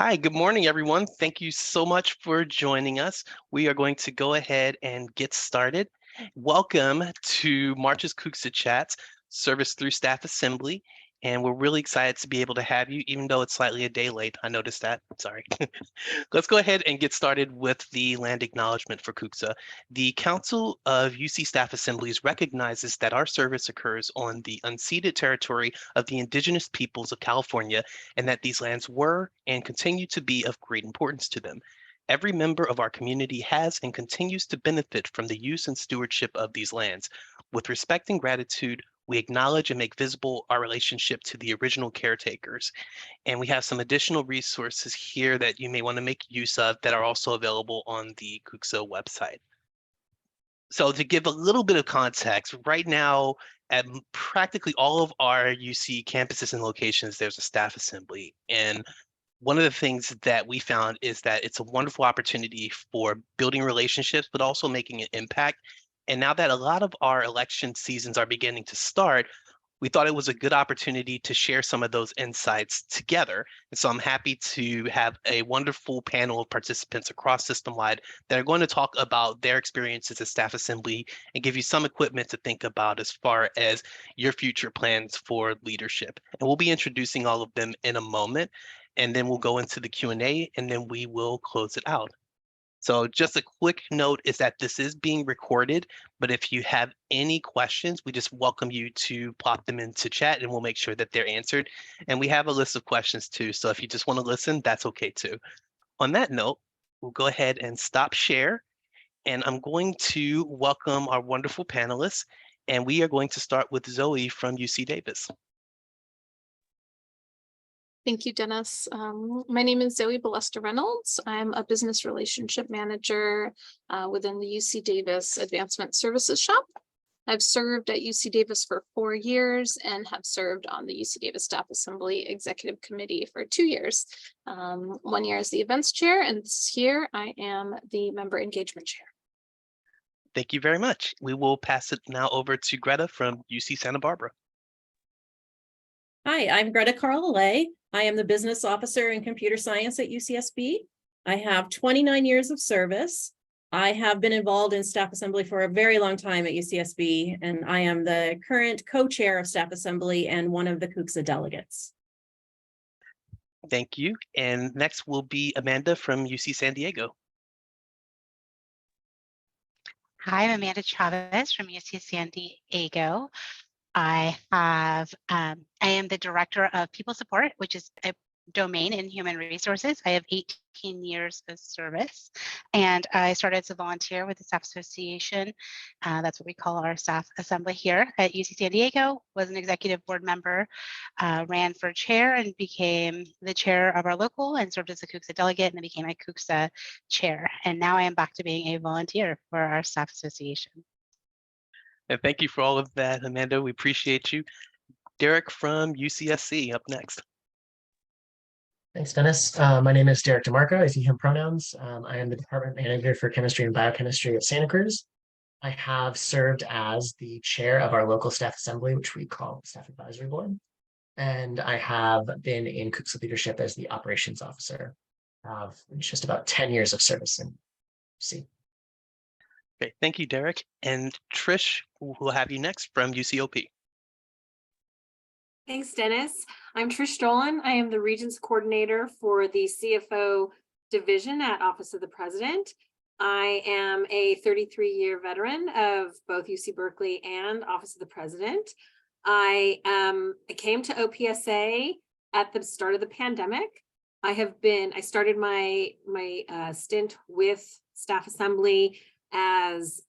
Hi, good morning, everyone. Thank you so much for joining us. We are going to go ahead and get started. Welcome to March's CUCSA Chats, Service Through Staff Assembly. And we're really excited to be able to have you, even though it's slightly a day late. I noticed that. Sorry. Let's go ahead and get started with the land acknowledgement for CUCSA. The Council of UC Staff Assemblies recognizes that our service occurs on the unceded territory of the indigenous peoples of California, and that these lands were and continue to be of great importance to them. Every member of our community has and continues to benefit from the use and stewardship of these lands. With respect and gratitude, we acknowledge and make visible our relationship to the original caretakers. And we have some additional resources here that you may want to make use of that are also available on the CUCSA website. So to give a little bit of context, right now at practically all of our UC campuses and locations, there's a staff assembly. And one of the things that we found is that it's a wonderful opportunity for building relationships, but also making an impact. And now that a lot of our election seasons are beginning to start, we thought it was a good opportunity to share some of those insights together. And so I'm happy to have a wonderful panel of participants across system-wide that are going to talk about their experiences at staff assembly and give you some equipment to think about as far as your future plans for leadership. And we'll be introducing all of them in a moment, and then we'll go into the Q&A, and then we will close it out. So just a quick note is that this is being recorded, but if you have any questions, we just welcome you to plop them into chat and we'll make sure that they're answered. And we have a list of questions too, so if you just want to listen, that's okay too. On that note, we'll go ahead and stop share, and I'm going to welcome our wonderful panelists, and we are going to start with Zoe from UC Davis. Thank you, Dennis. My name is Zoe Bolesta Reynolds. I'm a business relationship manager within the UC Davis Advancement Services Shop. I've served at UC Davis for 4 years and have served on the UC Davis Staff Assembly Executive Committee for 2 years. 1 year as the events chair, and this year I am the member engagement chair. Thank you very much. We will pass it now over to Greta from UC Santa Barbara. Hi, I'm Greta Carl-Halle. I am the business officer in computer science at UCSB. I have 29 years of service. I have been involved in staff assembly for a very long time at UCSB, and I am the current co-chair of staff assembly and one of the CUCSA delegates. Thank you. And next will be Amanda from UC San Diego. Hi, I'm Amanda Chavez from UC San Diego. I am the director of people support, which is a domain in human resources. I have 18 years of service, and I started as a volunteer with the staff association. That's what we call our staff assembly here at UC San Diego. Was an executive board member, ran for chair and became the chair of our local, and served as a CUCSA delegate, and then became a CUCSA chair. And now I am back to being a volunteer for our staff association. And thank you for all of that, Amanda. We appreciate you. Derek from UCSC up next. Thanks, Dennis. My name is Derek DeMarco, if you him pronouns. I am the department manager for chemistry and biochemistry at Santa Cruz. I have served as the chair of our local staff assembly, which we call Staff Advisory Board. And I have been in CUCSA leadership as the operations officer. Just about 10 years of service in UC. Okay, thank you, Derek. And Trish, we'll have you next from UCOP. Thanks, Dennis. I'm Trish Dolan. I am the Regions Coordinator for the CFO Division at Office of the President. I am a 33-year veteran of both UC Berkeley and Office of the President. I came to OPSA at the start of the pandemic. I started my stint with Staff Assembly as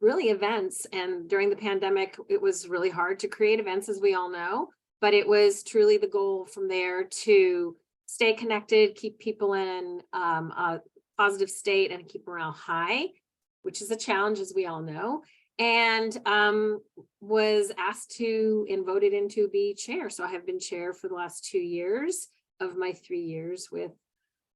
really events, and during the pandemic it was really hard to create events, as we all know, but it was truly the goal from there to stay connected, keep people in a positive state, and keep morale high, which is a challenge, as we all know, and was asked to and voted in to be chair. So I have been chair for the last 2 years of my 3 years with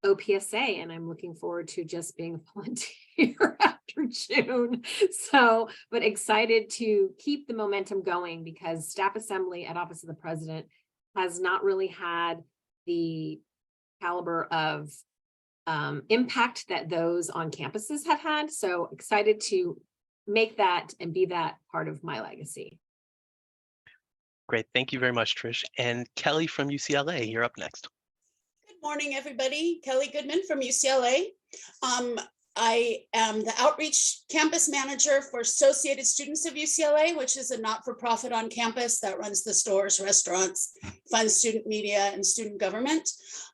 OPSA, and I'm looking forward to just being a volunteer after June. So, but excited to keep the momentum going, because staff assembly at Office of the President has not really had the caliber of impact that those on campuses have had. So excited to make that and be that part of my legacy. Great. Thank you very much, Trish. And Kelly from UCLA, you're up next. Good morning, everybody. Kelly Goodman from UCLA. I am the outreach campus manager for Associated Students of UCLA, which is a not-for-profit on campus that runs the stores, restaurants, funds student media and student government.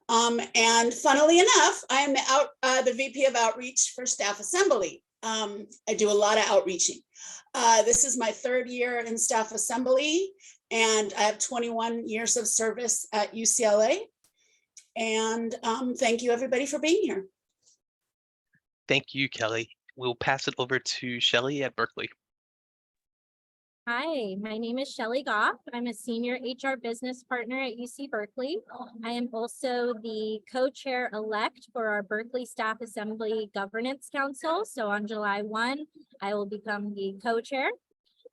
And funnily enough, I am the VP of outreach for Staff Assembly. I do a lot of outreaching. This is my 3rd year in Staff Assembly, and I have 21 years of service at UCLA. And thank you, everybody, for being here. Thank you, Kelly. We'll pass it over to Shelly at Berkeley. Hi, my name is Shelly Gough. I'm a senior HR business partner at UC Berkeley. I am also the co-chair-elect for our Berkeley Staff Assembly Governance Council. So on July 1, I will become the co-chair.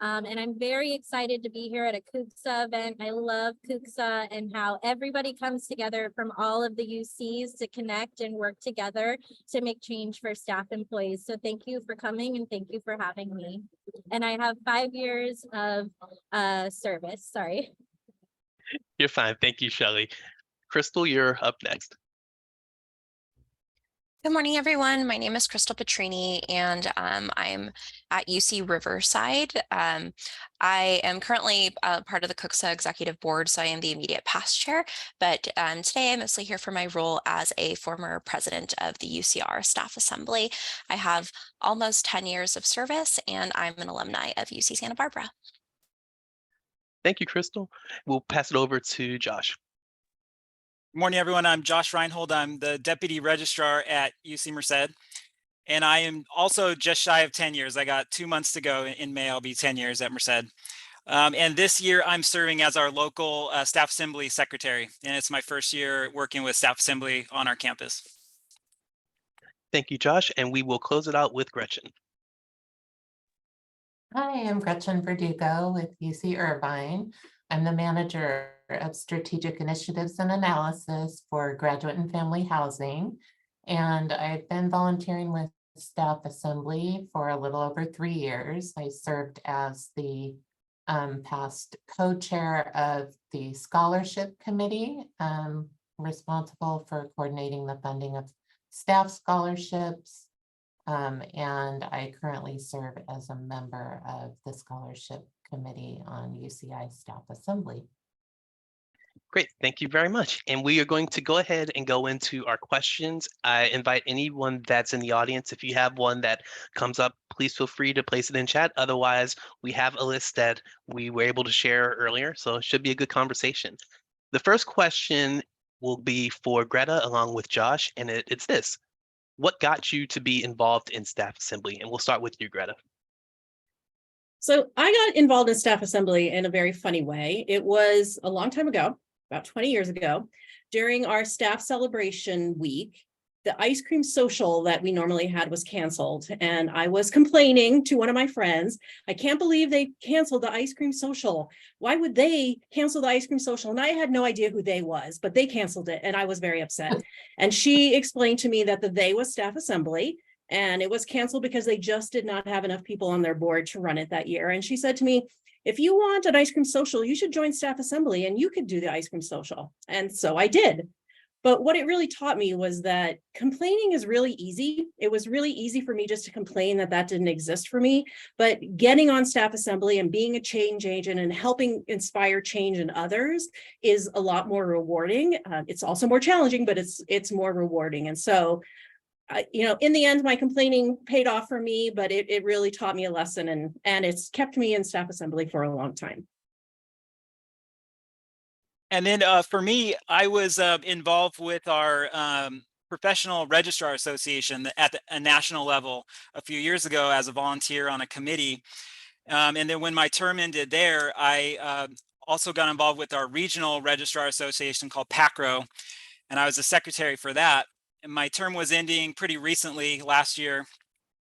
And I'm very excited to be here at a CUCSA event. I love CUCSA and how everybody comes together from all of the UCs to connect and work together to make change for staff employees. So thank you for coming and thank you for having me. And I have 5 years of service, sorry. You're fine. Thank you, Shelly. Crystal, you're up next. Good morning, everyone. My name is Crystal Petrini, and I'm at UC Riverside. I am currently part of the CUCSA Executive Board, so I am the immediate past chair, but today I'm mostly here for my role as a former president of the UCR Staff Assembly. I have almost 10 years of service, and I'm an alumni of UC Santa Barbara. Thank you, Crystal. We'll pass it over to Josh. Good morning, everyone. I'm Josh Reinhold. I'm the Deputy Registrar at UC Merced, and I am also just shy of 10 years. I got 2 months to go. In May, I'll be 10 years at Merced. And this year, I'm serving as our local Staff Assembly Secretary, and it's my first year working with Staff Assembly on our campus. Thank you, Josh, and we will close it out with Gretchen. Hi, I'm Gretchen Verdugo with UC Irvine. I'm the manager of strategic initiatives and analysis for graduate and family housing. And I've been volunteering with Staff Assembly for a little over 3 years. I served as the past co-chair of the scholarship committee, responsible for coordinating the funding of staff scholarships. And I currently serve as a member of the scholarship committee on UCI Staff Assembly. Great, thank you very much. And we are going to go ahead and go into our questions. I invite anyone that's in the audience, if you have one that comes up, please feel free to place it in chat. Otherwise, we have a list that we were able to share earlier, so it should be a good conversation. The first question will be for Greta along with Josh, and it's this. What got you to be involved in Staff Assembly? And we'll start with you, Greta. So I got involved in Staff Assembly in a very funny way. It was a long time ago, about 20 years ago, during our staff celebration week. The ice cream social that we normally had was canceled, and I was complaining to one of my friends, I can't believe they canceled the ice cream social. Why would they cancel the ice cream social? And I had no idea who they was, but they canceled it, and I was very upset. And she explained to me that the they was Staff Assembly, and it was canceled because they just did not have enough people on their board to run it that year. And she said to me, if you want an ice cream social, you should join Staff Assembly and you could do the ice cream social. And so I did. But what it really taught me was that complaining is really easy. It was really easy for me just to complain that that didn't exist for me. But getting on Staff Assembly and being a change agent and helping inspire change in others is a lot more rewarding. It's also more challenging, but it's more rewarding. And so in the end, my complaining paid off for me, but it really taught me a lesson, and it's kept me in Staff Assembly for a long time. And then for me, I was involved with our Professional Registrar Association at a national level a few years ago as a volunteer on a committee. And then when my term ended there, I also got involved with our Regional Registrar Association called PACRO, and I was the secretary for that. And my term was ending pretty recently last year.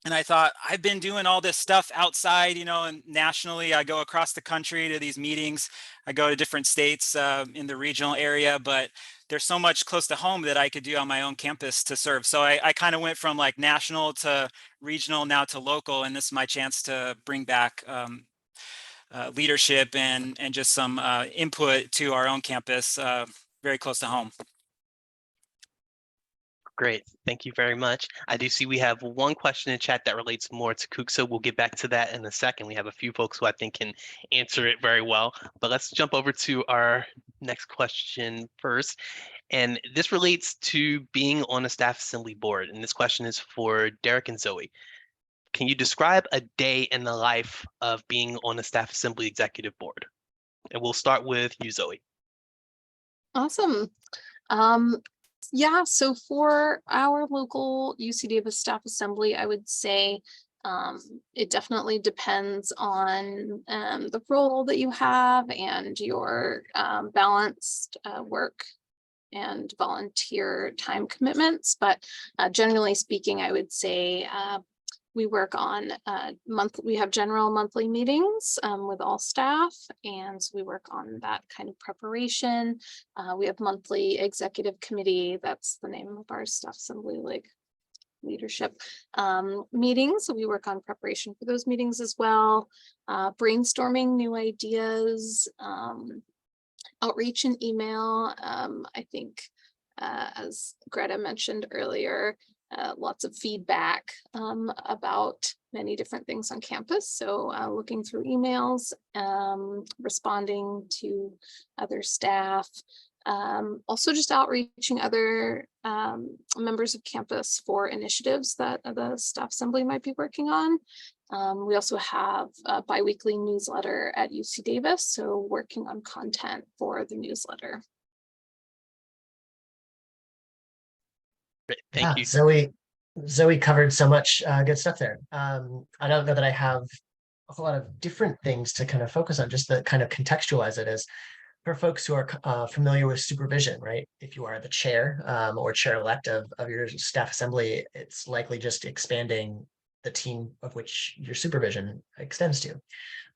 And I thought, I've been doing all this stuff outside, you know, and nationally, I go across the country to these meetings. I go to different states in the regional area, but there's so much close to home that I could do on my own campus to serve. So I kind of went from like national to regional, now to local. And this is my chance to bring back leadership and just some input to our own campus very close to home. Great, thank you very much. I do see we have one question in chat that relates more to CUCSA. We'll get back to that in a second. We have a few folks who I think can answer it very well, but let's jump over to our next question first. And this relates to being on a staff assembly board. And this question is for Derek and Zoe. Can you describe a day in the life of being on a staff assembly executive board? And we'll start with you, Zoe. Awesome. Yeah, so for our local UC Davis staff assembly, I would say it definitely depends on the role that you have and your balanced work and volunteer time commitments. But generally speaking, I would say we work on we have general monthly meetings with all staff, and so we work on that kind of preparation. We have monthly executive committee, that's the name of our staff assembly leadership meetings. So we work on preparation for those meetings as well, brainstorming new ideas, outreach and email. I think as Greta mentioned earlier, lots of feedback about many different things on campus. So looking through emails, responding to other staff, also just outreaching other members of campus for initiatives that the staff assembly might be working on. We also have a biweekly newsletter at UC Davis, so working on content for the newsletter. Great, thank you. Zoe covered so much good stuff there. I don't know that I have a whole lot of different things to kind of focus on, just to kind of contextualize it as for folks who are familiar with supervision, right? If you are the chair or chair-elect of your staff assembly, it's likely just expanding the team of which your supervision extends to.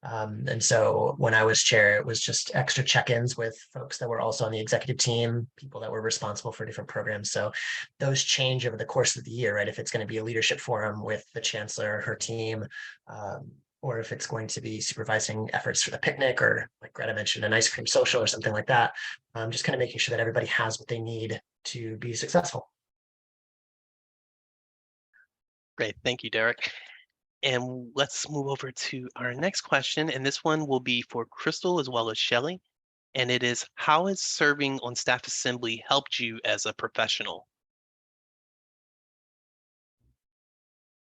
And so when I was chair, it was just extra check-ins with folks that were also on the executive team, people that were responsible for different programs. So those change over the course of the year, right? If it's going to be a leadership forum with the chancellor, her team, or if it's going to be supervising efforts for the picnic, or like Greta mentioned, an ice cream social or something like that, just kind of making sure that everybody has what they need to be successful. Great, thank you, Derek. And let's move over to our next question. And this one will be for Crystal as well as Shelly. And it is, how has serving on staff assembly helped you as a professional?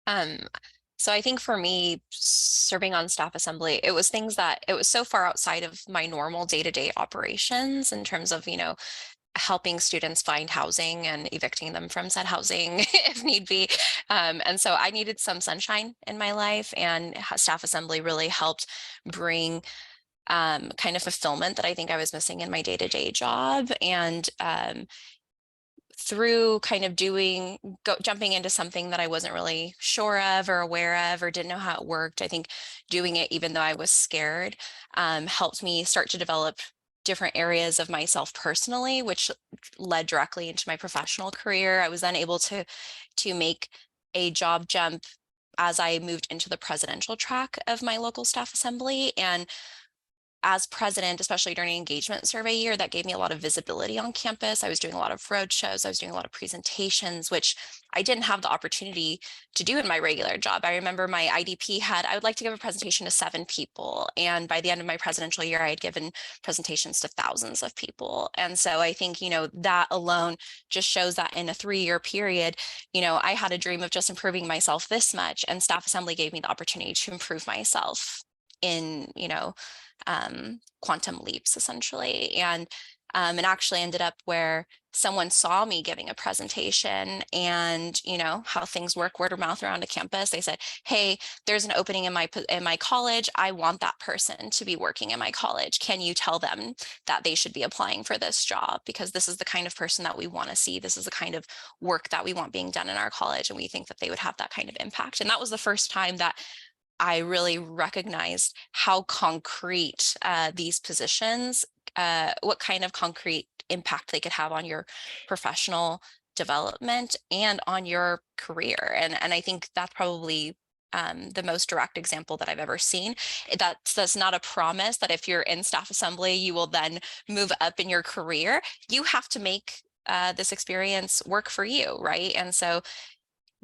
So I think for me, serving on staff assembly, it was so far outside of my normal day-to-day operations in terms of, helping students find housing and evicting them from said housing if need be. And so I needed some sunshine in my life, and staff assembly really helped bring kind of fulfillment that I think I was missing in my day-to-day job. And through kind of jumping into something that I wasn't really sure of or aware of or didn't know how it worked, I think doing it even though I was scared helped me start to develop different areas of myself personally, which led directly into my professional career. I was then able to make a job jump as I moved into the presidential track of my local staff assembly. And as president, especially during engagement survey year, that gave me a lot of visibility on campus. I was doing a lot of road shows. I was doing a lot of presentations, which I didn't have the opportunity to do in my regular job. I remember my IDP I would like to give a presentation to 7 people. And by the end of my presidential year, I had given presentations to thousands of people. And so I think, that alone just shows that in a 3-year period, I had a dream of just improving myself this much, and staff assembly gave me the opportunity to improve myself in, quantum leaps, essentially. And and actually ended up where someone saw me giving a presentation and, you know, how things work, word of mouth around a campus. They said, hey, there's an opening in my college. I want that person to be working in my college. Can you tell them that they should be applying for this job? Because this is the kind of person that we want to see. This is the kind of work that we want being done in our college. And we think that they would have that kind of impact. And that was the first time that I really recognized how concrete these positions, what kind of concrete impact they could have on your professional development and on your career. And I think that's probably the most direct example that I've ever seen. That's not a promise that if you're in staff assembly, you will then move up in your career. You have to make this experience work for you, right? And so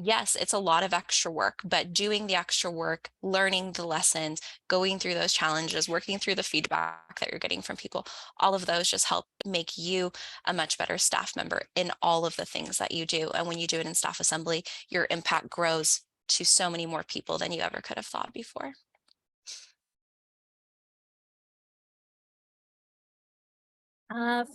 yes, it's a lot of extra work, but doing the extra work, learning the lessons, going through those challenges, working through the feedback that you're getting from people, all of those just help make you a much better staff member in all of the things that you do. And when you do it in staff assembly, your impact grows to so many more people than you ever could have thought before.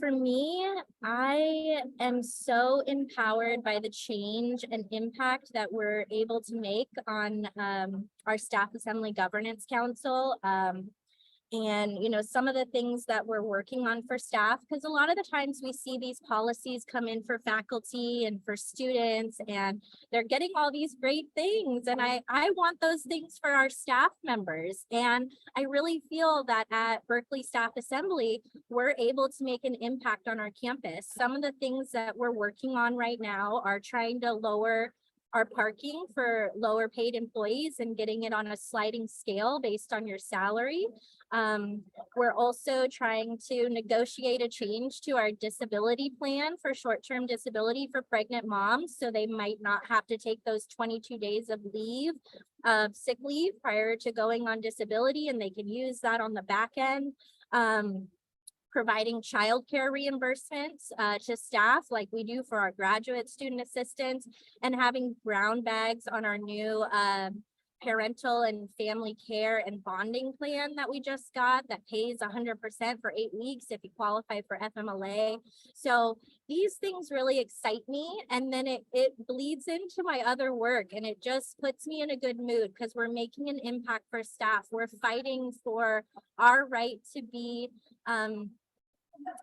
For me, I am so empowered by the change and impact that we're able to make on our Staff Assembly Governance Council. And, you know, some of the things that we're working on for staff, because a lot of the times we see these policies come in for faculty and for students, and they're getting all these great things. And I want those things for our staff members. And I really feel that at Berkeley Staff Assembly, we're able to make an impact on our campus. Some of the things that we're working on right now are trying to lower our parking for lower paid employees and getting it on a sliding scale based on your salary. We're also trying to negotiate a change to our disability plan for short-term disability for pregnant moms, so they might not have to take those 22 days of leave, sick leave prior to going on disability, and they can use that on the back end. Providing childcare reimbursements to staff like we do for our graduate student assistants, and having brown bags on our new parental and family care and bonding plan that we just got that pays 100% for 8 weeks if you qualify for FMLA. So these things really excite me, and then it bleeds into my other work, and it just puts me in a good mood because we're making an impact for staff. We're fighting for our right to be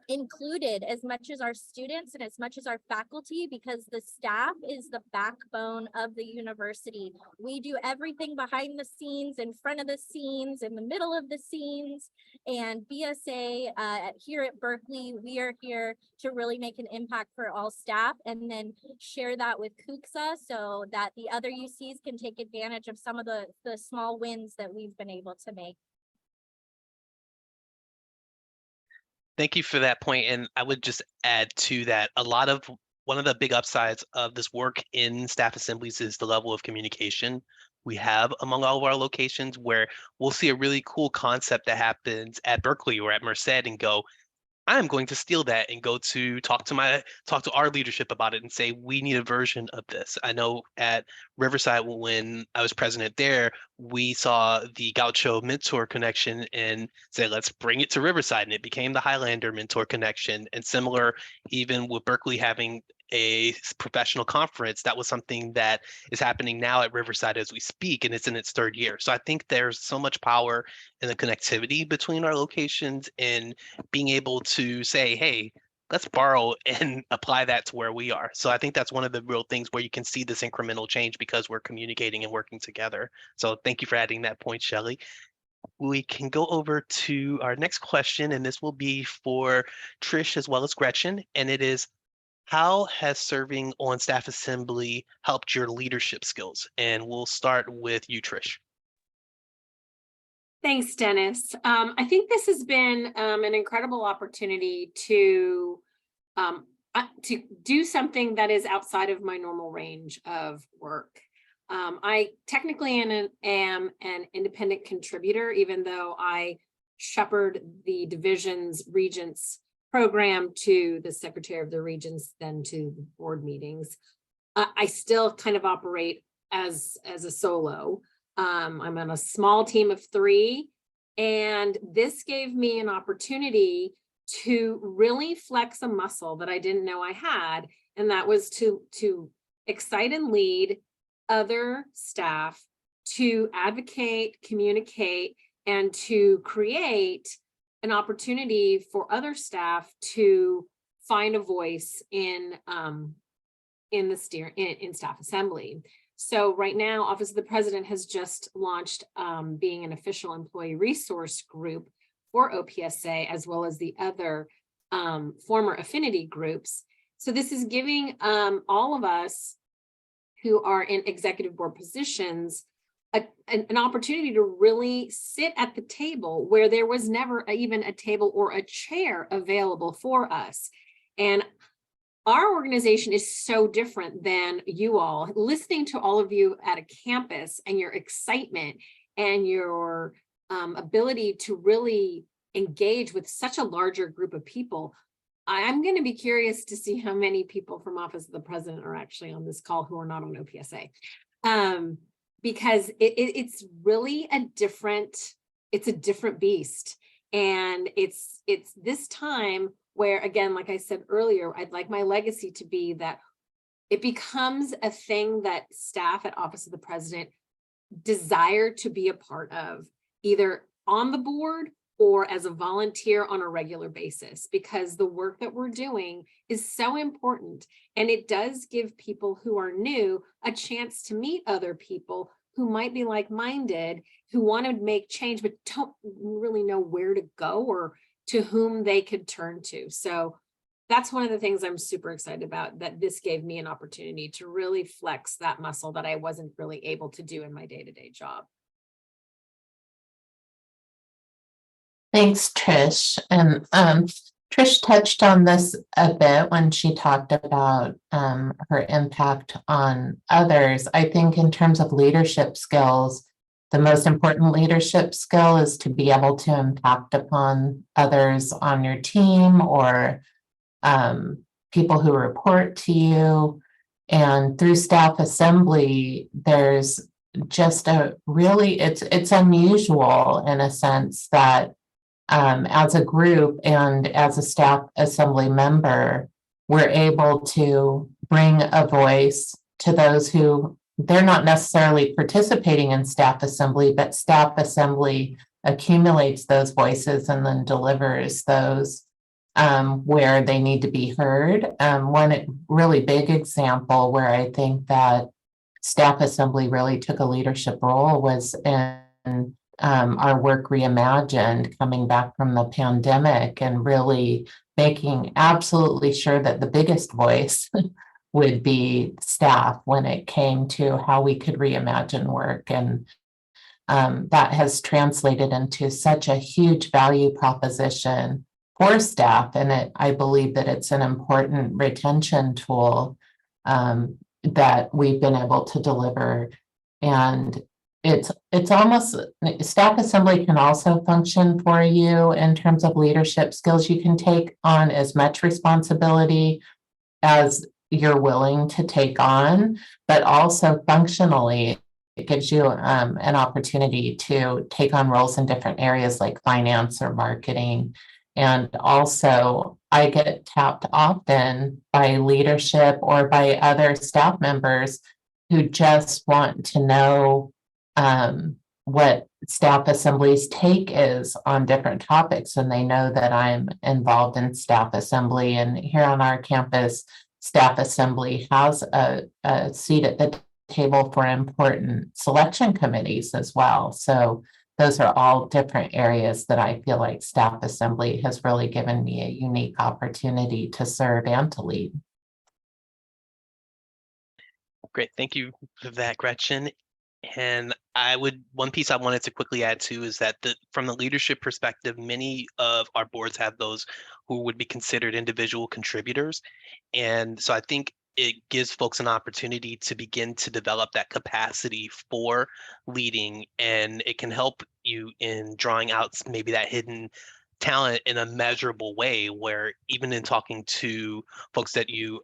included as much as our students and as much as our faculty, because the staff is the backbone of the university. We do everything behind the scenes, in front of the scenes, in the middle of the scenes. And BSA here at Berkeley, we are here to really make an impact for all staff and then share that with CUCSA so that the other UCs can take advantage of some of the small wins that we've been able to make. Thank you for that point. And I would just add to that, one of the big upsides of this work in staff assemblies is the level of communication we have among all of our locations, where we'll see a really cool concept that happens at Berkeley or at Merced and go, I'm going to steal that and go to talk to our leadership about it and say, we need a version of this. I know at Riverside, when I was president there, we saw the Gaucho mentor connection and said, let's bring it to Riverside. And it became the Highlander mentor connection. And similar, even with Berkeley having a professional conference, that was something that is happening now at Riverside as we speak, and it's in its 3rd year. So I think there's so much power in the connectivity between our locations and being able to say, hey, let's borrow and apply that to where we are. So I think that's one of the real things where you can see this incremental change because we're communicating and working together. So thank you for adding that point, Shelly. We can go over to our next question, and this will be for Trish as well as Gretchen, and it is, how has serving on staff assembly helped your leadership skills? And we'll start with you, Trish. Thanks, Dennis. I think this has been an incredible opportunity to do something that is outside of my normal range of work. I technically am an independent contributor, even though I shepherd the division's regents program to the secretary of the regents, then to the board meetings. I still kind of operate as a solo. I'm on a small team of 3, and this gave me an opportunity to really flex a muscle that I didn't know I had. And that was to excite and lead other staff, to advocate, communicate, and to create an opportunity for other staff to find a voice in staff assembly. So right now, Office of the President has just launched being an official employee resource group for OPSA, as well as the other former affinity groups. So this is giving all of us who are in executive board positions an opportunity to really sit at the table where there was never even a table or a chair available for us. And our organization is so different than you all. Listening to all of you at a campus and your excitement and your ability to really engage with such a larger group of people, I'm going to be curious to see how many people from Office of the President are actually on this call who are not on OPSA. Because it's really a different beast. And it's this time where, again, like I said earlier, I'd like my legacy to be that it becomes a thing that staff at Office of the President desire to be a part of, either on the board or as a volunteer on a regular basis, because the work that we're doing is so important. And it does give people who are new a chance to meet other people who might be like-minded, who want to make change, but don't really know where to go or to whom they could turn to. So that's one of the things I'm super excited about, that this gave me an opportunity to really flex that muscle that I wasn't really able to do in my day-to-day job. Thanks, Trish. And Trish touched on this a bit when she talked about her impact on others. I think in terms of leadership skills, the most important leadership skill is to be able to impact upon others on your team or people who report to you. And through staff assembly, there's just it's unusual in a sense that as a group and as a staff assembly member, we're able to bring a voice to those who they're not necessarily participating in staff assembly, but staff assembly accumulates those voices and then delivers those where they need to be heard. One really big example where I think that staff assembly really took a leadership role was in our work reimagined, coming back from the pandemic and really making absolutely sure that the biggest voice would be staff when it came to how we could reimagine work. And that has translated into such a huge value proposition for staff. And I believe that it's an important retention tool that we've been able to deliver. And it's almost, staff assembly can also function for you in terms of leadership skills. You can take on as much responsibility as you're willing to take on, but also functionally, it gives you an opportunity to take on roles in different areas like finance or marketing. And also, I get tapped often by leadership or by other staff members who just want to know what staff assembly's take is on different topics. And they know that I'm involved in staff assembly. And here on our campus, staff assembly has a seat at the table for important selection committees as well. So those are all different areas that I feel like staff assembly has really given me a unique opportunity to serve and to lead. Great, thank you for that, Gretchen. And one piece I wanted to quickly add to is that from the leadership perspective, many of our boards have those who would be considered individual contributors. And so I think it gives folks an opportunity to begin to develop that capacity for leading, and it can help you in drawing out maybe that hidden talent in a measurable way, where even in talking to folks that you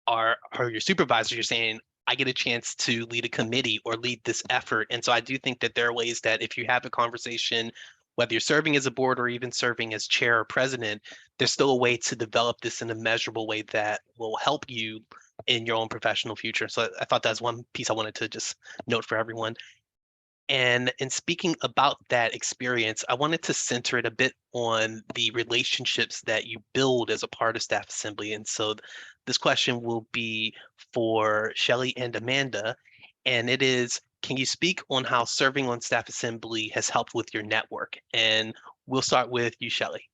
are your supervisors, you're saying, I get a chance to lead a committee or lead this effort. And so I do think that there are ways that if you have a conversation, whether you're serving as a board or even serving as chair or president, there's still a way to develop this in a measurable way that will help you in your own professional future. So I thought that's one piece I wanted to just note for everyone. And in speaking about that experience, I wanted to center it a bit on the relationships that you build as a part of staff assembly. And so this question will be for Shelly and Amanda. And it is, can you speak on how serving on staff assembly has helped with your network? And we'll start with you, Shelly.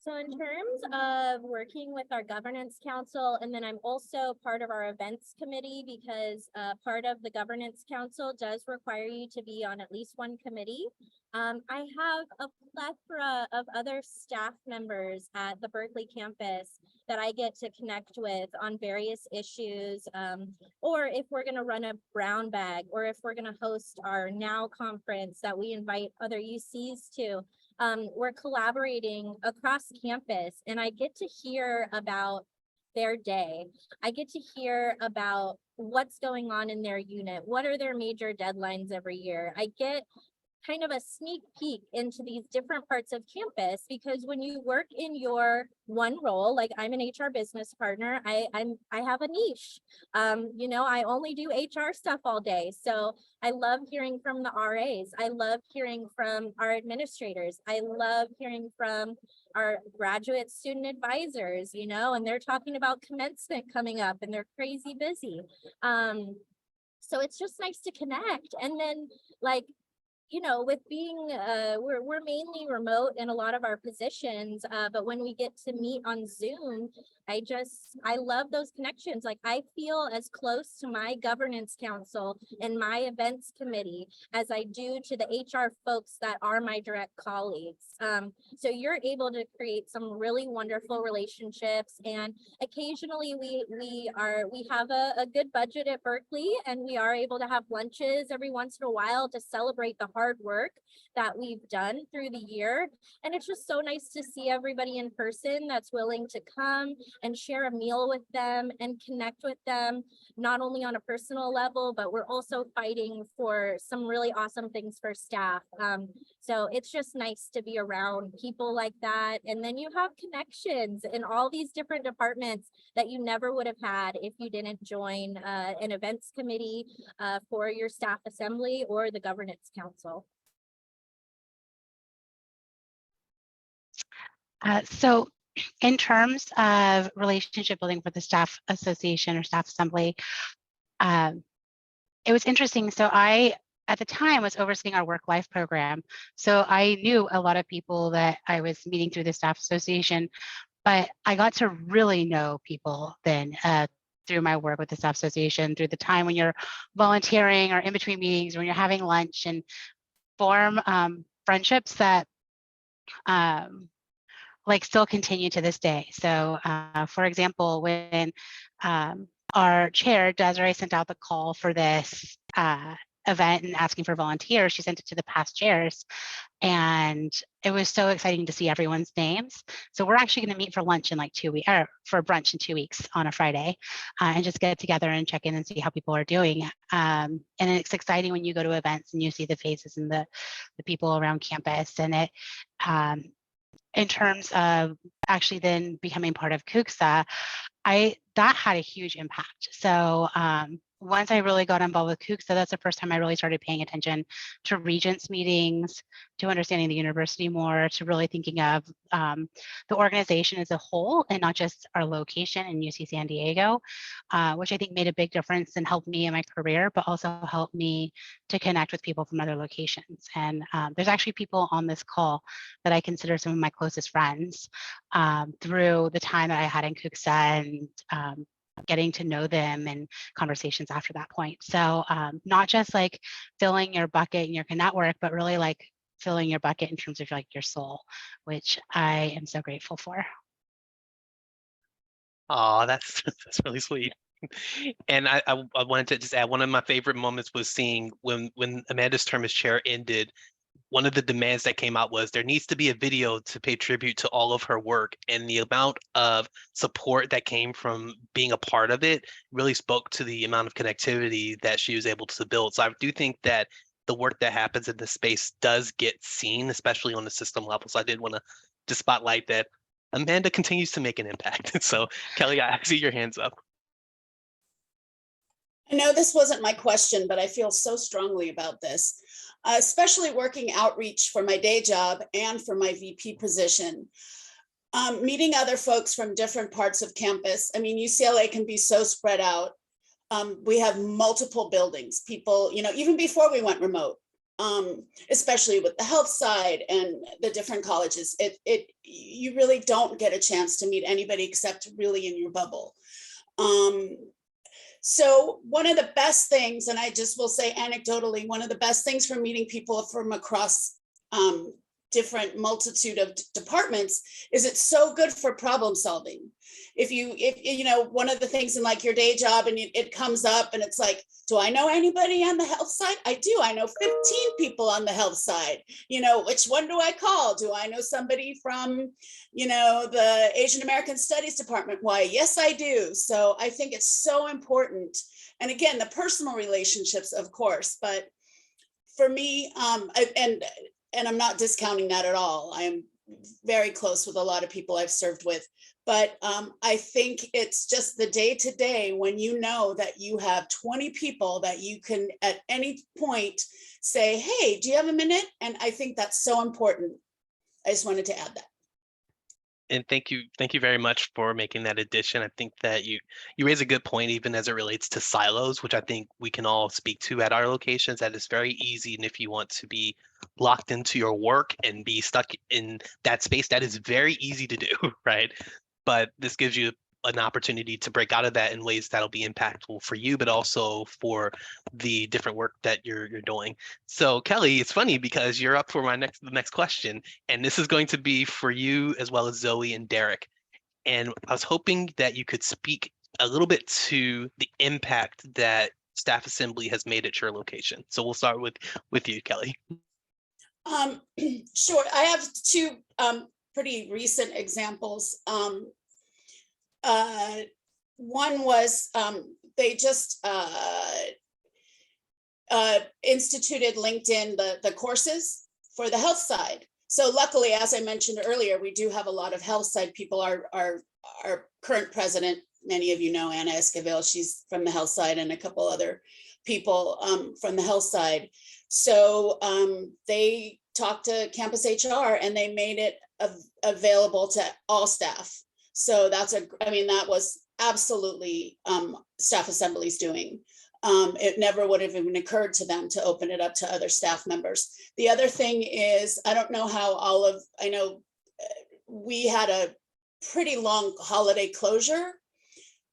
So in terms of working with our governance council, and then I'm also part of our events committee because part of the governance council does require you to be on at least one committee. I have a plethora of other staff members at the Berkeley campus that I get to connect with on various issues, or if we're going to run a brown bag, or if we're going to host our NOW conference that we invite other UCs to. We're collaborating across campus, and I get to hear about their day. I get to hear about what's going on in their unit. What are their major deadlines every year? I get kind of a sneak peek into these different parts of campus, because when you work in your one role, like I'm an HR business partner, I have a niche. You know, I only do HR stuff all day. So I love hearing from the RAs. I love hearing from our administrators. I love hearing from our graduate student advisors, you know, and they're talking about commencement coming up and they're crazy busy. So it's just nice to connect. And then, like, you know, with being, we're mainly remote in a lot of our positions, but when we get to meet on Zoom, I love those connections. Like, I feel as close to my governance council and my events committee as I do to the HR folks that are my direct colleagues. So you're able to create some really wonderful relationships, and occasionally we have a good budget at Berkeley, and we are able to have lunches every once in a while to celebrate the hard work that we've done through the year. And it's just so nice to see everybody in person that's willing to come and share a meal with them and connect with them, not only on a personal level, but we're also fighting for some really awesome things for staff. So it's just nice to be around people like that. And then you have connections in all these different departments that you never would have had if you didn't join an events committee for your staff assembly or the governance council. So in terms of relationship building for the staff association or staff assembly, it was interesting. So I, at the time, was overseeing our work-life program. So I knew a lot of people that I was meeting through the staff association, but I got to really know people then through my work with the staff association, through the time when you're volunteering or in between meetings, when you're having lunch, and form friendships that like still continue to this day. So for example, when our chair, Desiree, sent out the call for this event and asking for volunteers, she sent it to the past chairs. And it was so exciting to see everyone's names. So we're actually going to meet for lunch in like 2 weeks, or for brunch in 2 weeks on a Friday, and just get together and check in and see how people are doing. And it's exciting when you go to events and you see the faces and the people around campus. And it, in terms of actually then becoming part of CUCSA, that had a huge impact. So once I really got involved with CUCSA, that's the first time I really started paying attention to regents meetings, to understanding the university more, to really thinking of the organization as a whole and not just our location in UC San Diego, which I think made a big difference and helped me in my career, but also helped me to connect with people from other locations. And there's actually people on this call that I consider some of my closest friends through the time that I had in CUCSA, and getting to know them and conversations after that point. So not just like filling your bucket and your network, but really like filling your bucket in terms of like your soul, which I am so grateful for. Oh, that's really sweet. And I wanted to just add, one of my favorite moments was seeing when Amanda's term as chair ended. One of the demands that came out was there needs to be a video to pay tribute to all of her work, and the amount of support that came from being a part of it really spoke to the amount of connectivity that she was able to build. So I do think that the work that happens in this space does get seen, especially on the system level. So I did want to to spotlight that Amanda continues to make an impact. So Kelly, I see your hands up. I know this wasn't my question, but I feel so strongly about this, especially working outreach for my day job and for my VP position. Meeting other folks from different parts of campus. I mean, UCLA can be so spread out. We have multiple buildings, people, even before we went remote, especially with the health side and the different colleges, you really don't get a chance to meet anybody except really in your bubble. So one of the best things, and I just will say anecdotally, one of the best things for meeting people from across different multitude of departments is it's so good for problem solving. If one of the things in like your day job and it comes up and it's like, do I know anybody on the health side? I do. I know 15 people on the health side. Which one do I call? Do I know somebody from, the Asian American Studies Department? Why, yes, I do. So I think it's so important. And again, the personal relationships, of course, but for me, and I'm not discounting that at all. I am very close with a lot of people I've served with, but I think it's just the day to day when you know that you have 20 people that you can at any point say, hey, do you have a minute? And I think that's so important. I just wanted to add that. And thank you very much for making that addition. I think that you raise a good point, even as it relates to silos, which I think we can all speak to at our locations. That is very easy, and if you want to be locked into your work and be stuck in that space, that is very easy to do, right? But this gives you an opportunity to break out of that in ways that'll be impactful for you, but also for the different work that you're doing. So Kelly, it's funny because you're up for the next question, and this is going to be for you as well as Zoe and Derek. And I was hoping that you could speak a little bit to the impact that Staff Assembly has made at your location. So we'll start with you, Kelly. Sure. I have two pretty recent examples. One was they just instituted LinkedIn, the courses for the health side. So luckily, as I mentioned earlier, we do have a lot of health side people. Our current president, many of you know, Anna Esquivel, she's from the health side, and a couple other people from the health side. So they talked to campus HR and they made it available to all staff. So that was absolutely Staff Assembly's doing. It never would have even occurred to them to open it up to other staff members. The other thing is, I don't know how I know we had a pretty long holiday closure,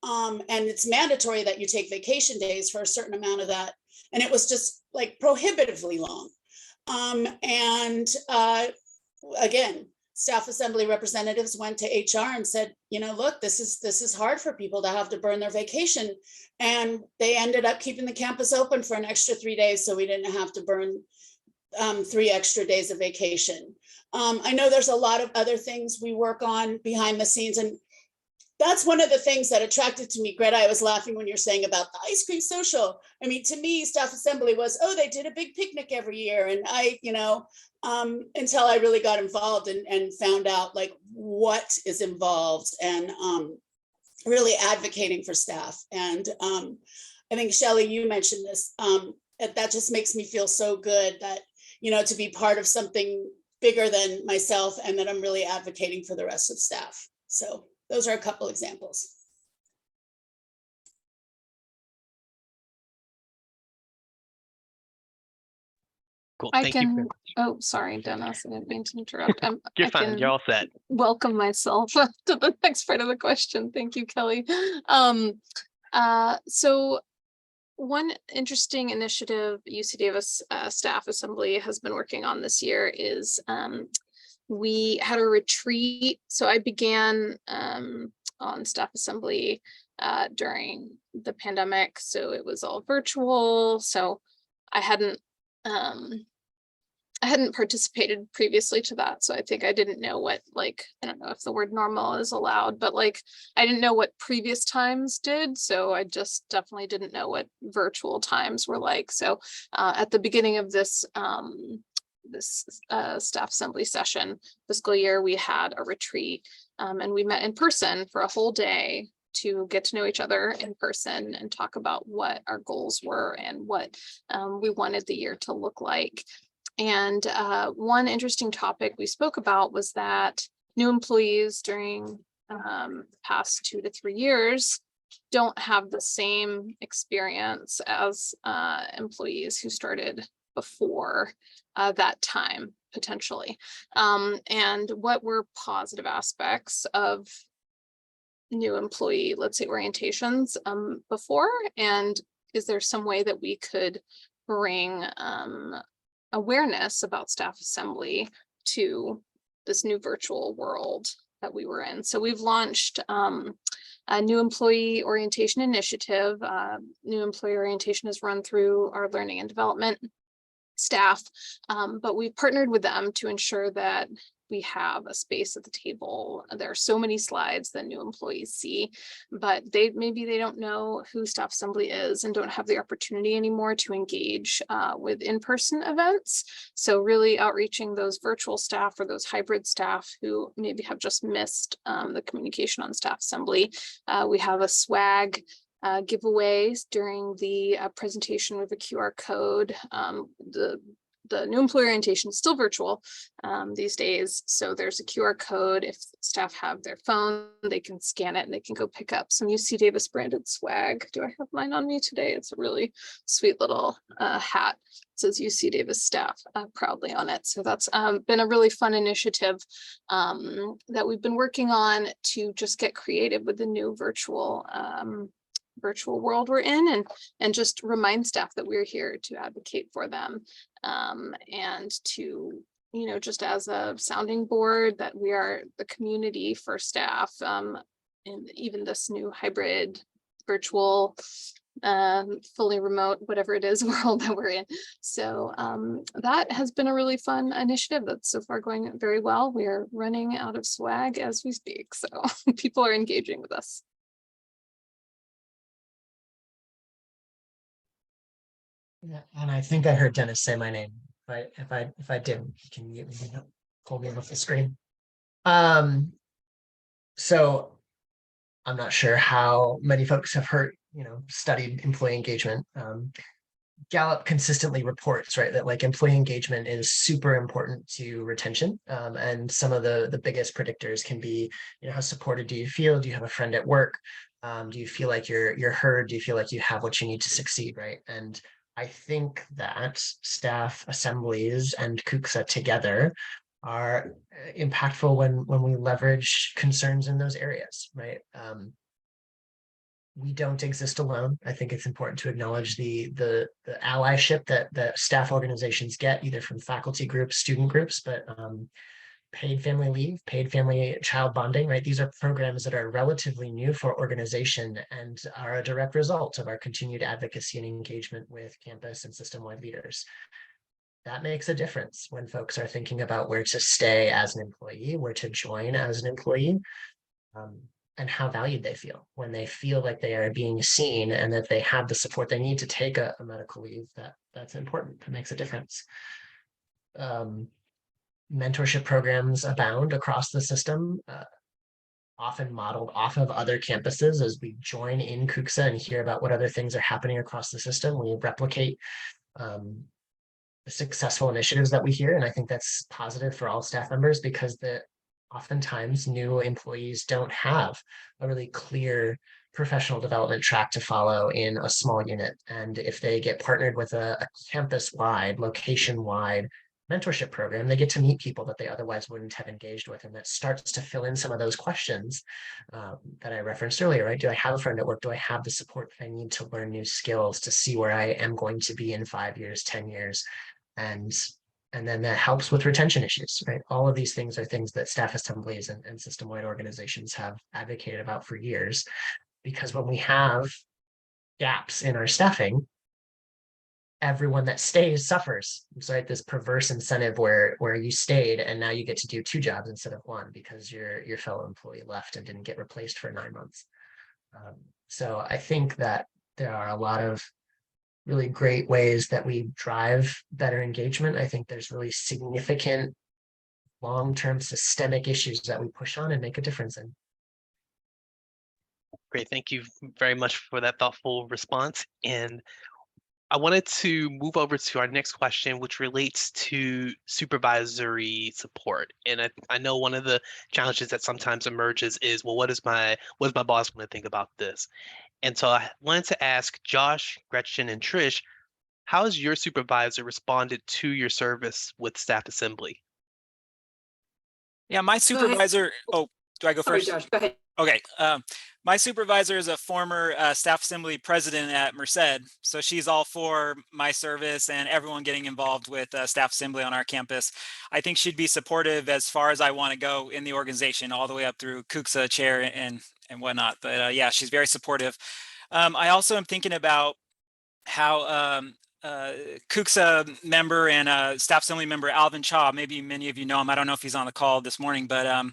and it's mandatory that you take vacation days for a certain amount of that. And it was just like prohibitively long. Again, Staff Assembly representatives went to HR and said, look, this is hard for people to have to burn their vacation. And they ended up keeping the campus open for an extra 3 days, so we didn't have to burn 3 extra days of vacation. I know there's a lot of other things we work on behind the scenes, and that's one of the things that attracted to me. Greta, I was laughing when you're saying about the ice cream social. I mean, to me, Staff Assembly was, they did a big picnic every year. And until I really got involved and found out like what is involved, and really advocating for staff. And I think Shelly, you mentioned this, that just makes me feel so good that, to be part of something bigger than myself, and that I'm really advocating for the rest of staff. So those are a couple examples. Cool. Oh, sorry, Dennis, I didn't mean to interrupt. You're fine. You're all set. Welcome myself to the next part of the question. Thank you, Kelly. So one interesting initiative UC Davis Staff Assembly has been working on this year is we had a retreat. So I began on Staff Assembly during the pandemic. So it was all virtual. So I hadn't participated previously to that. So I think I didn't know what, I don't know if the word normal is allowed, but I didn't know what previous times did. So I just definitely didn't know what virtual times were like. So at the beginning of this this staff assembly session fiscal year, we had a retreat, and we met in person for a whole day to get to know each other in person and talk about what our goals were and what we wanted the year to look like. And one interesting topic we spoke about was that new employees during past 2 to 3 years don't have the same experience as employees who started before that time, potentially. And what were positive aspects of new employee, let's say, orientations before? And is there some way that we could bring awareness about staff assembly to this new virtual world that we were in? So we've launched a new employee orientation initiative. New employee orientation is run through our learning and development staff, but we've partnered with them to ensure that we have a space at the table. There are so many slides that new employees see, but maybe they don't know who staff assembly is and don't have the opportunity anymore to engage with in-person events. So really outreaching those virtual staff or those hybrid staff who maybe have just missed the communication on staff assembly. We have a swag giveaways during the presentation with a QR code. The new employee orientation is still virtual these days. So there's a QR code. If staff have their phone, they can scan it and they can go pick up some UC Davis branded swag. Do I have mine on me today? It's a really sweet little hat. It says UC Davis staff proudly on it. So that's been a really fun initiative that we've been working on to just get creative with the new virtual world we're in, and just remind staff that we're here to advocate for them, and to, you know, just as a sounding board, that we are the community for staff, and even this new hybrid virtual fully remote, whatever it is, world that we're in. So that has been a really fun initiative that's so far going very well. We are running out of swag as we speak, so people are engaging with us. Yeah, and I think I heard Dennis say my name, but if I didn't, you can mute me, pull me off the screen. So I'm not sure how many folks have heard, studied employee engagement. Gallup consistently reports, right, that like employee engagement is super important to retention. And some of the biggest predictors can be, how supported do you feel? Do you have a friend at work? Do you feel like you're heard? Do you feel like you have what you need to succeed, right? And I think that staff assemblies and CUCSA together are impactful when we leverage concerns in those areas, right? We don't exist alone. I think it's important to acknowledge the allyship that staff organizations get, either from faculty groups, student groups, but paid family leave, paid family child bonding, right? These are programs that are relatively new for organization and are a direct result of our continued advocacy and engagement with campus and system-wide leaders. That makes a difference when folks are thinking about where to stay as an employee, where to join as an employee, and how valued they feel when they feel like they are being seen and that they have the support they need to take a medical leave. That's important. That makes a difference. Mentorship programs abound across the system, often modeled off of other campuses. As we join in CUCSA and hear about what other things are happening across the system, we replicate the successful initiatives that we hear. And I think that's positive for all staff members, because oftentimes new employees don't have a really clear professional development track to follow in a small unit. And if they get partnered with a campus-wide, location-wide mentorship program, they get to meet people that they otherwise wouldn't have engaged with. And that starts to fill in some of those questions that I referenced earlier, right? Do I have a friend at work? Do I have the support that I need to learn new skills to see where I am going to be in 5 years, 10 years? And then that helps with retention issues, right? All of these things are things that staff assemblies and system-wide organizations have advocated about for years, because when we have gaps in our staffing, everyone that stays suffers. So right, this perverse incentive where you stayed and now you get to do 2 jobs instead of 1 because your fellow employee left and didn't get replaced for 9 months. So I think that there are a lot of really great ways that we drive better engagement. I think there's really significant long-term systemic issues that we push on and make a difference in. Great, thank you very much for that thoughtful response. And I wanted to move over to our next question, which relates to supervisory support. And I know one of the challenges that sometimes emerges is, well, what does my boss going to think about this? And so I wanted to ask Josh, Gretchen, and Trish, how has your supervisor responded to your service with Staff Assembly? Yeah, my supervisor, oh, do I go Sorry, first? Josh, go ahead. Okay, my supervisor is a former Staff Assembly president at Merced, so she's all for my service and everyone getting involved with Staff Assembly on our campus. I think she'd be supportive as far as I want to go in the organization, all the way up through CUCSA chair and whatnot. But yeah, she's very supportive. I also am thinking about how CUCSA member and Staff Assembly member Alvin Chaw, maybe many of you know him. I don't know if he's on the call this morning, but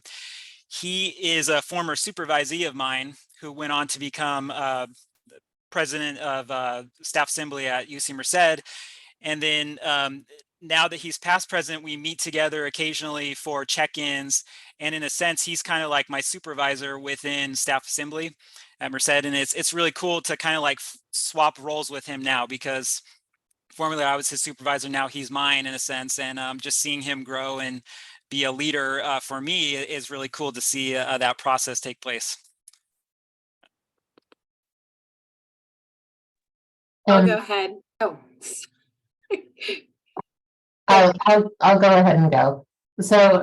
he is a former supervisee of mine who went on to become president of Staff Assembly at UC Merced. And then now that he's past president, we meet together occasionally for check-ins. And in a sense, he's kind of like my supervisor within Staff Assembly at Merced. And it's really cool to kind of like swap roles with him now, because formerly I was his supervisor, now he's mine in a sense. And just seeing him grow and be a leader for me is really cool to see that process take place. I'll go ahead. Oh. I'll go ahead and go. So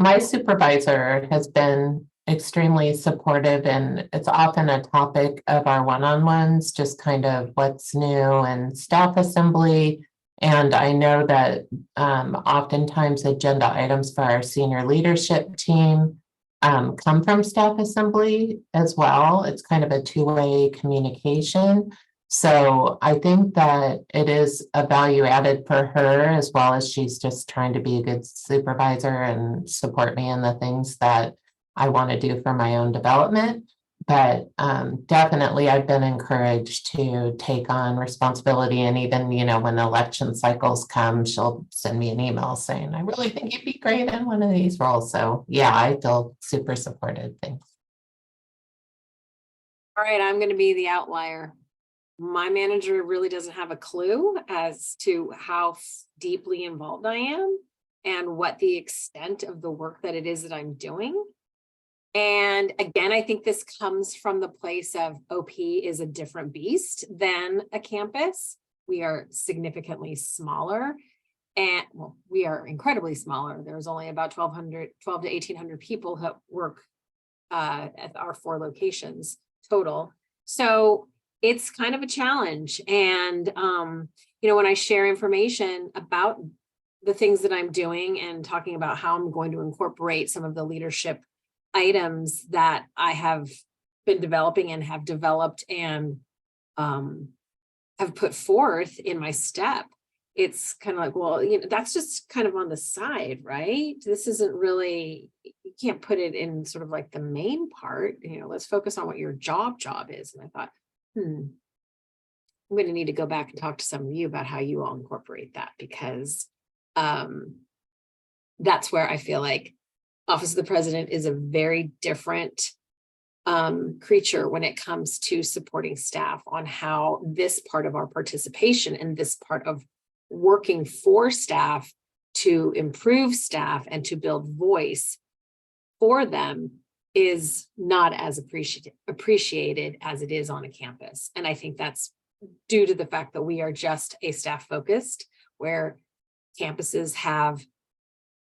my supervisor has been extremely supportive, and it's often a topic of our one-on-ones, just kind of what's new and Staff Assembly. And I know that oftentimes agenda items for our senior leadership team come from Staff Assembly as well. It's kind of a two-way communication. So I think that it is a value added for her, as well as she's just trying to be a good supervisor and support me in the things that I want to do for my own development. But definitely I've been encouraged to take on responsibility. And even, when election cycles come, she'll send me an email saying, I really think you'd be great in one of these roles. So yeah, I feel super supported. Thanks. All right, I'm going to be the outlier. My manager really doesn't have a clue as to how deeply involved I am and what the extent of the work that it is that I'm doing. And again, I think this comes from the place of OP is a different beast than a campus. We are significantly smaller, and well, we are incredibly smaller. There's only about 12 to 1,800 people who work at our 4 locations total. So it's kind of a challenge. And, when I share information about the things that I'm doing and talking about how I'm going to incorporate some of the leadership items that I have been developing and have developed and have put forth in my step, it's kind of like, well, that's just kind of on the side, right? This isn't really, you can't put it in sort of like the main part, let's focus on what your job is. And I thought, I'm going to need to go back and talk to some of you about how you all incorporate that, because that's where I feel like Office of the President is a very different creature when it comes to supporting staff on how this part of our participation and this part of working for staff to improve staff and to build voice for them is not as appreciated as it is on a campus. And I think that's due to the fact that we are just a staff focused, where campuses have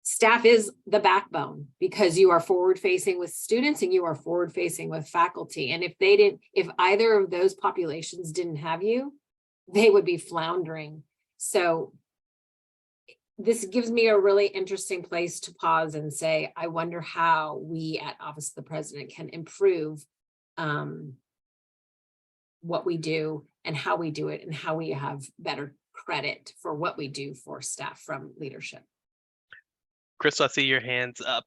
staff is the backbone, because you are forward facing with students and you are forward facing with faculty. And if either of those populations didn't have you, they would be floundering. So this gives me a really interesting place to pause and say, I wonder how we at Office of the President can improve what we do and how we do it and how we have better credit for what we do for staff from leadership. Crystal, I see your hands up.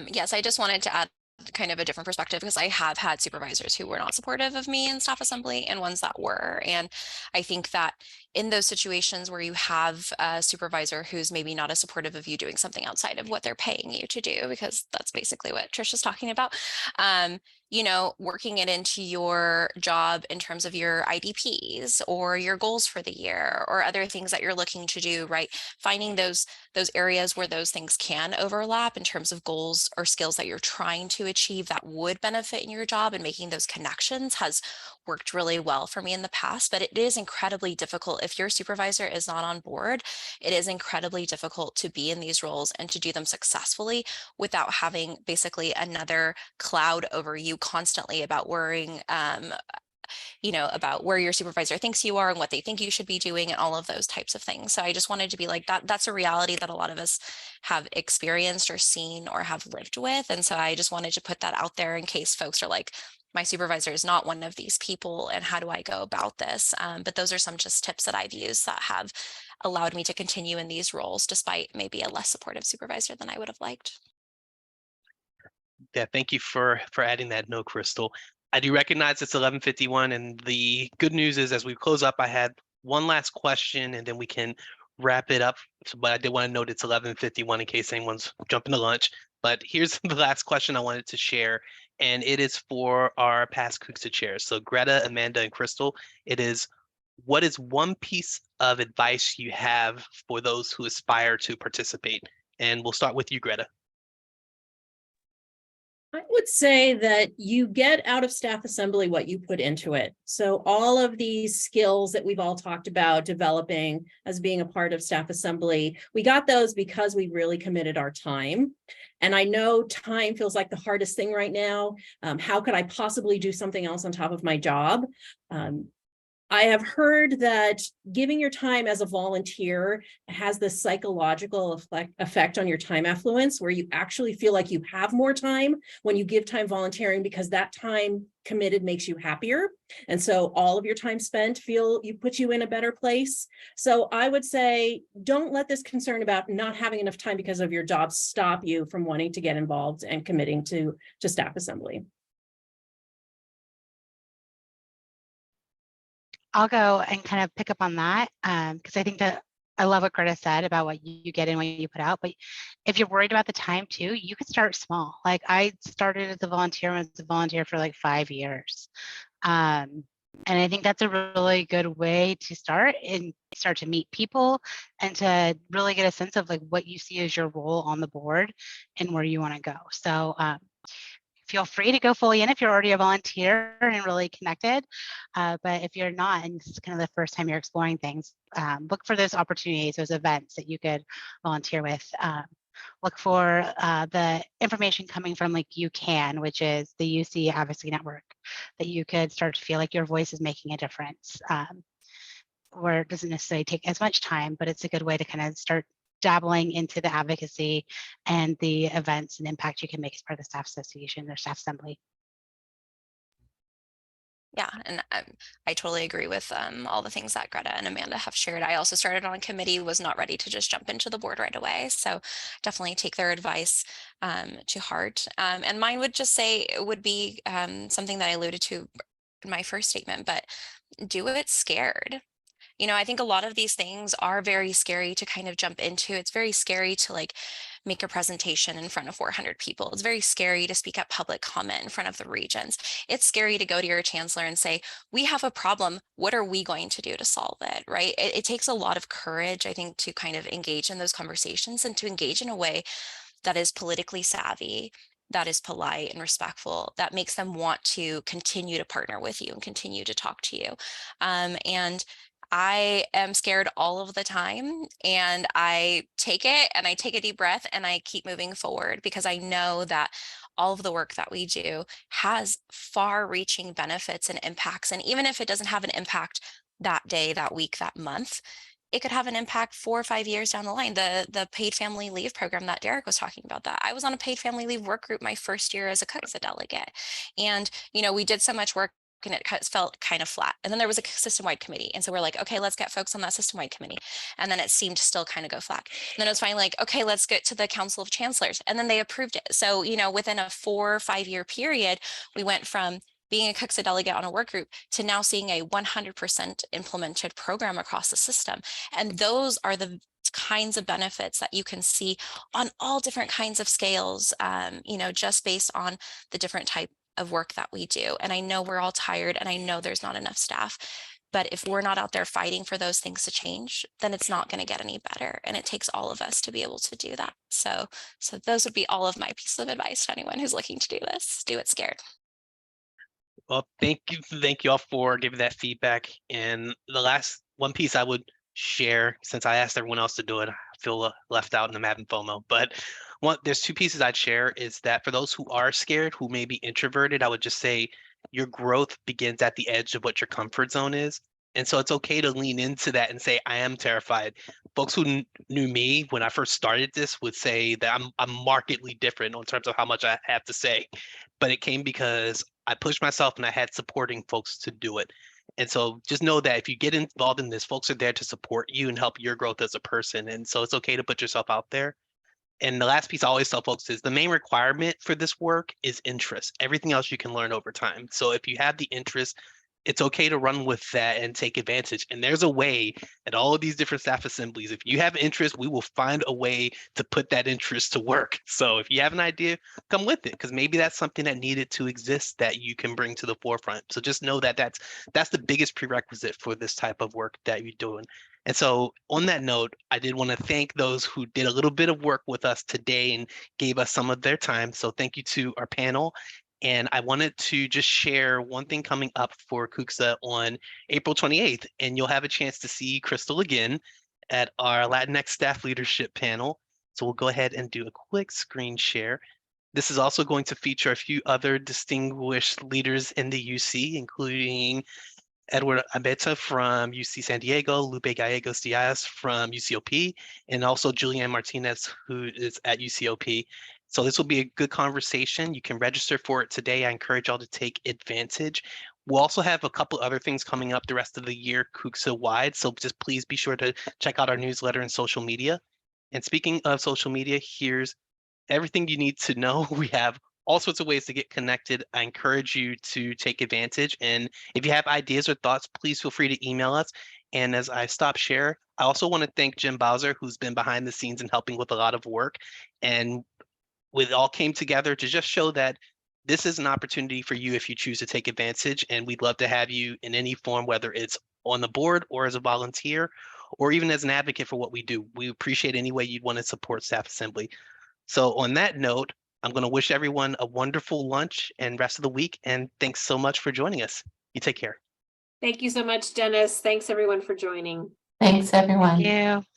Yes, I just wanted to add kind of a different perspective because I have had supervisors who were not supportive of me in staff assembly and ones that were. And I think that in those situations where you have a supervisor who's maybe not as supportive of you doing something outside of what they're paying you to do, because that's basically what Trish is talking about, you know, working it into your job in terms of your IDPs or your goals for the year or other things that you're looking to do, right? Finding those areas where those things can overlap in terms of goals or skills that you're trying to achieve that would benefit in your job, and making those connections has worked really well for me in the past. But it is incredibly difficult if your supervisor is not on board. It is incredibly difficult to be in these roles and to do them successfully without having basically another cloud over you constantly about worrying, you know, about where your supervisor thinks you are and what they think you should be doing and all of those types of things. So I just wanted to be like, that's a reality that a lot of us have experienced or seen or have lived with. And so I just wanted to put that out there in case folks are like, my supervisor is not one of these people, and how do I go about this? But those are some just tips that I've used that have allowed me to continue in these roles despite maybe a less supportive supervisor than I would have liked. Yeah, thank you for adding that note, Crystal. I do recognize it's 11:51, and the good news is as we close up, I had one last question, and then we can wrap it up. But I did want to note it's 11:51 in case anyone's jumping to lunch. But here's the last question I wanted to share, and it is for our past CUCSA chairs. So Greta, Amanda, and Crystal, it is, what is one piece of advice you have for those who aspire to participate? And we'll start with you, Greta. I would say that you get out of staff assembly what you put into it. So all of these skills that we've all talked about developing as being a part of staff assembly, we got those because we really committed our time. And I know time feels like the hardest thing right now. How could I possibly do something else on top of my job? I have heard that giving your time as a volunteer has this psychological effect on your time affluence, where you actually feel like you have more time when you give time volunteering, because that time committed makes you happier. And so all of your time spent puts you in a better place. So I would say, don't let this concern about not having enough time because of your job stop you from wanting to get involved and committing to staff assembly. I'll go and kind of pick up on that because I think that I love what Greta said about what you get in, what you put out. But if you're worried about the time too, you can start small. Like I started as a volunteer for like 5 years. And I think that's a really good way to start and start to meet people and to really get a sense of like what you see as your role on the board and where you want to go. So feel free to go fully in if you're already a volunteer and really connected. But if you're not, and this is kind of the first time you're exploring things, look for those opportunities, those events that you could volunteer with. Look for the information coming from like UCAN, which is the UC Advocacy Network, that you could start to feel like your voice is making a difference. Where it doesn't necessarily take as much time, but it's a good way to kind of start dabbling into the advocacy and the events and impact you can make as part of the staff association or staff assembly. Yeah, and I totally agree with all the things that Greta and Amanda have shared. I also started on committee, was not ready to just jump into the board right away. So definitely take their advice to heart. And mine would just say it would be something that I alluded to in my first statement, but do it scared. You know, I think a lot of these things are very scary to kind of jump into. It's very scary to like make a presentation in front of 400 people. It's very scary to speak at public comment in front of the regions. It's scary to go to your chancellor and say, we have a problem. What are we going to do to solve it, right? It takes a lot of courage, I think, to kind of engage in those conversations and to engage in a way that is politically savvy, that is polite and respectful, that makes them want to continue to partner with you and continue to talk to you. And I am scared all of the time, and I take it and I take a deep breath and I keep moving forward, because I know that all of the work that we do has far-reaching benefits and impacts. And even if it doesn't have an impact that day, that week, that month, it could have an impact 4 or 5 years down the line. The paid family leave program that Derek was talking about, that I was on a paid family leave work group my first year as a CUCSA delegate. And, you know, we did so much work and it felt kind of flat. And then there was a system-wide committee. And so we're like, okay, let's get folks on that system-wide committee. And then it seemed to still kind of go flat. And then it was finally like, okay, let's get to the Council of Chancellors. And then they approved it. So, you know, within a 4 or 5 year period, we went from being a CUCSA delegate on a work group to now seeing a 100% implemented program across the system. And those are the kinds of benefits that you can see on all different kinds of scales, you know, just based on the different type of work that we do. And I know we're all tired and I know there's not enough staff, but if we're not out there fighting for those things to change, then it's not going to get any better. And it takes all of us to be able to do that. So those would be all of my pieces of advice to anyone who's looking to do this. Do it scared. Well, thank you all for giving that feedback. And the last one piece I would share, since I asked everyone else to do it, I feel left out and I'm having FOMO. But there's 2 pieces I'd share is that for those who are scared, who may be introverted, I would just say your growth begins at the edge of what your comfort zone is. And so it's okay to lean into that and say, I am terrified. Folks who knew me when I first started this would say that I'm markedly different in terms of how much I have to say. But it came because I pushed myself and I had supporting folks to do it. And so just know that if you get involved in this, folks are there to support you and help your growth as a person. And so it's okay to put yourself out there. And the last piece I always tell folks is the main requirement for this work is interest. Everything else you can learn over time. So if you have the interest, it's okay to run with that and take advantage. And there's a way at all of these different staff assemblies. If you have interest, we will find a way to put that interest to work. So if you have an idea, come with it, because maybe that's something that needed to exist that you can bring to the forefront. So just know that that's the biggest prerequisite for this type of work that you're doing. And so on that note, I did want to thank those who did a little bit of work with us today and gave us some of their time. So thank you to our panel. And I wanted to just share one thing coming up for CUCSA on April 28th, and you'll have a chance to see Crystal again at our Latinx staff leadership panel. So we'll go ahead and do a quick screen share. This is also going to feature a few other distinguished leaders in the UC, including Edward Abeta from UC San Diego, Lupe Gallegos Diaz from UCOP, and also Julianne Martinez, who is at UCOP. So this will be a good conversation. You can register for it today. I encourage y'all to take advantage. We'll also have a couple other things coming up the rest of the year, CUCSA wide. So just please be sure to check out our newsletter and social media. And speaking of social media, here's everything you need to know. We have all sorts of ways to get connected. I encourage you to take advantage. And if you have ideas or thoughts, please feel free to email us. And as I stop share, I also want to thank Jim Bowser, who's been behind the scenes and helping with a lot of work. And it all came together to just show that this is an opportunity for you if you choose to take advantage. And we'd love to have you in any form, whether it's on the board or as a volunteer, or even as an advocate for what we do. We appreciate any way you'd want to support Staff Assembly. So on that note, I'm going to wish everyone a wonderful lunch and rest of the week. And thanks so much for joining us. You take care. Thank you so much, Dennis. Thanks everyone for joining. Thanks, everyone. Thank you.